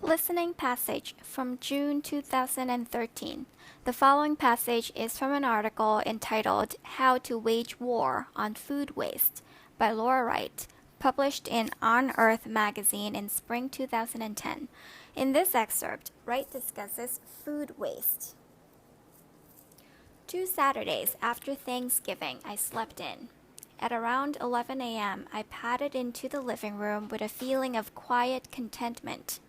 Listening passage from June 2013. The following passage is from an article entitled How to Wage War on Food Waste by Laura Wright, published in On Earth magazine in spring 2010. In this excerpt, Wright discusses food waste. 2 Saturdays after Thanksgiving, I slept in. At around 11 a.m., I padded into the living room with a feeling of quiet contentment.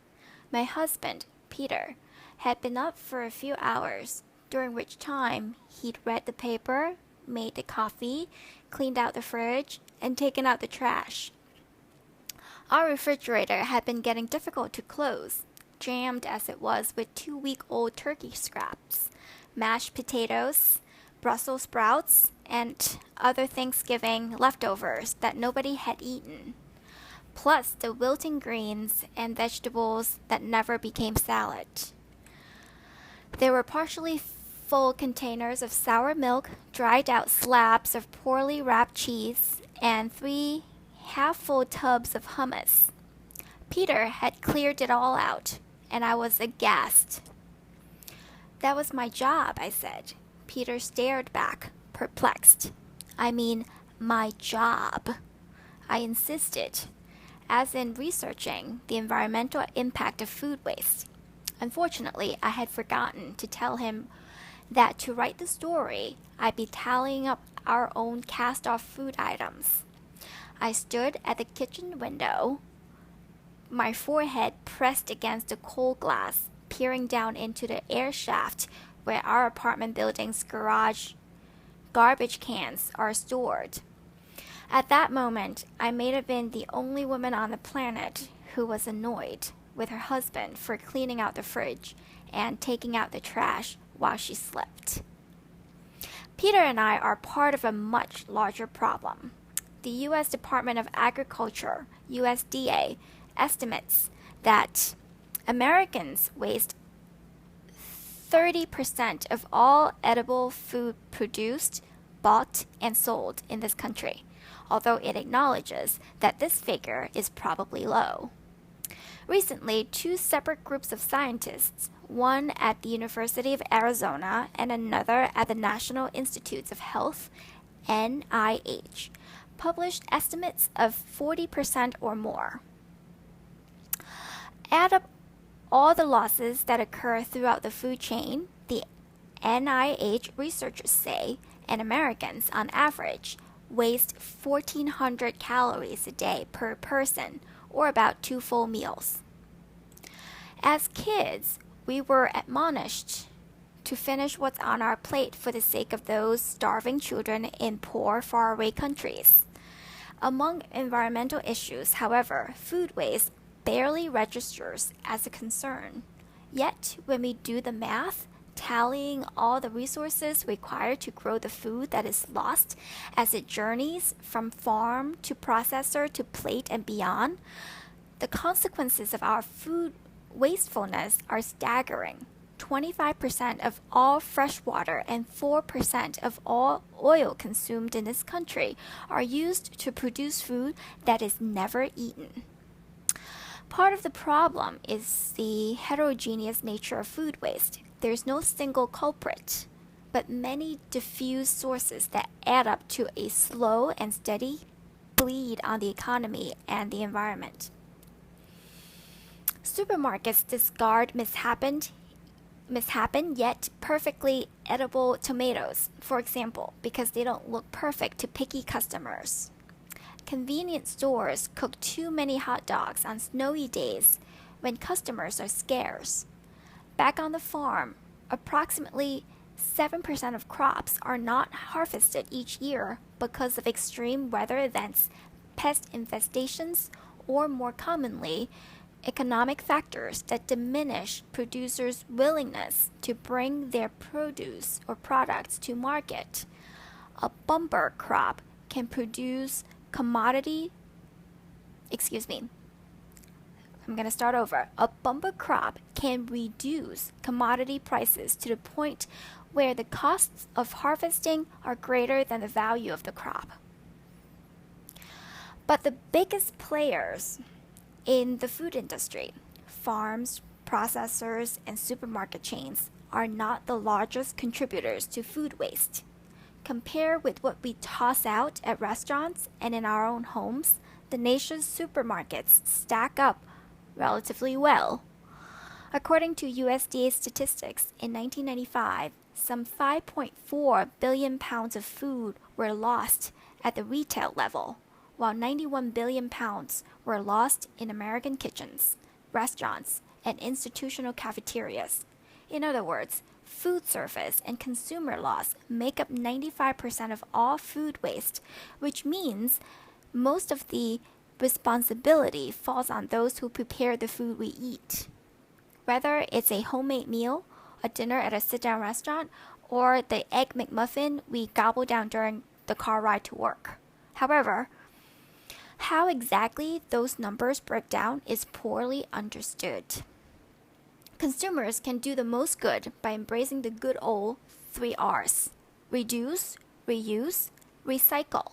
My husband, Peter, had been up for a few hours, during which time he'd read the paper, made the coffee, cleaned out the fridge, and taken out the trash. Our refrigerator had been getting difficult to close, jammed as it was with 2-week-old turkey scraps, mashed potatoes, Brussels sprouts, and other Thanksgiving leftovers that nobody had eaten, plus the wilting greens and vegetables that never became salad. There were partially full containers of sour milk, dried out slabs of poorly wrapped cheese, and 3 half-full tubs of hummus. Peter had cleared it all out, and I was aghast. "That was my job," I said. Peter stared back, perplexed. "I mean, my job," I insisted, as in researching the environmental impact of food waste. Unfortunately, I had forgotten to tell him that to write the story, I'd be tallying up our own cast-off food items. I stood at the kitchen window, my forehead pressed against the cold glass, peering down into the air shaft where our apartment building's garage garbage cans are stored. At that moment, I may have been the only woman on the planet who was annoyed with her husband for cleaning out the fridge and taking out the trash while she slept. Peter and I are part of a much larger problem. The U.S. Department of Agriculture, USDA, estimates that Americans waste 30% of all edible food produced, bought, and sold in this country, although it acknowledges that this figure is probably low. Recently, 2 separate groups of scientists, one at the University of Arizona and another at the National Institutes of Health, NIH, published estimates of 40% or more. Add up all the losses that occur throughout the food chain, the NIH researchers say, and Americans, on average, waste 1,400 calories a day per person, or about 2 full meals. As kids, we were admonished to finish what's on our plate for the sake of those starving children in poor, faraway countries. Among environmental issues, however, food waste barely registers as a concern. Yet, when we do the math, tallying all the resources required to grow the food that is lost as it journeys from farm to processor to plate and beyond, the consequences of our food wastefulness are staggering. 25% of all fresh water and 4% of all oil consumed in this country are used to produce food that is never eaten. Part of the problem is the heterogeneous nature of food waste. There's no single culprit, but many diffuse sources that add up to a slow and steady bleed on the economy and the environment. Supermarkets discard mishapen yet perfectly edible tomatoes, for example, because they don't look perfect to picky customers. Convenience stores cook too many hot dogs on snowy days when customers are scarce. Back on the farm, approximately 7% of crops are not harvested each year because of extreme weather events, pest infestations, or more commonly, economic factors that diminish producers' willingness to bring their produce or products to market. A bumper crop can produce A bumper crop can reduce commodity prices to the point where the costs of harvesting are greater than the value of the crop. But the biggest players in the food industry, farms, processors, and supermarket chains are not the largest contributors to food waste. Compared with what we toss out at restaurants and in our own homes, the nation's supermarkets stack up relatively well. According to USDA statistics, in 1995, some 5.4 billion pounds of food were lost at the retail level, while 91 billion pounds were lost in American kitchens, restaurants, and institutional cafeterias. In other words, food service and consumer loss make up 95% of all food waste, which means most of the responsibility falls on those who prepare the food we eat. Whether it's a homemade meal, a dinner at a sit-down restaurant, or the Egg McMuffin we gobble down during the car ride to work. However, how exactly those numbers break down is poorly understood. Consumers can do the most good by embracing the good old 3 R's: reduce, reuse, recycle.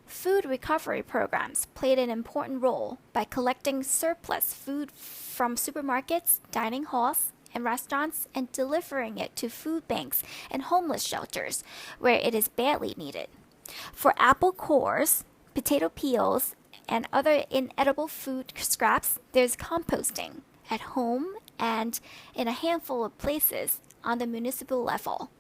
Food recovery programs played an important role by collecting surplus food from supermarkets, dining halls, and restaurants and delivering it to food banks and homeless shelters where it is badly needed. For apple cores, potato peels, and other inedible food scraps, there's composting at home and in a handful of places on the municipal level.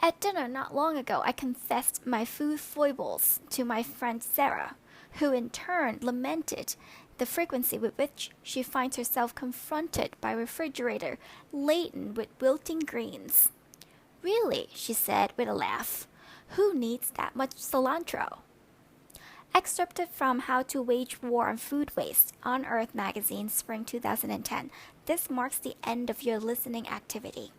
At dinner not long ago, I confessed my food foibles to my friend Sarah, who in turn lamented the frequency with which she finds herself confronted by a refrigerator laden with wilting greens. Really, she said with a laugh, who needs that much cilantro? Excerpted from How to Wage War on Food Waste on Earth magazine, spring 2010. This marks the end of your listening activity.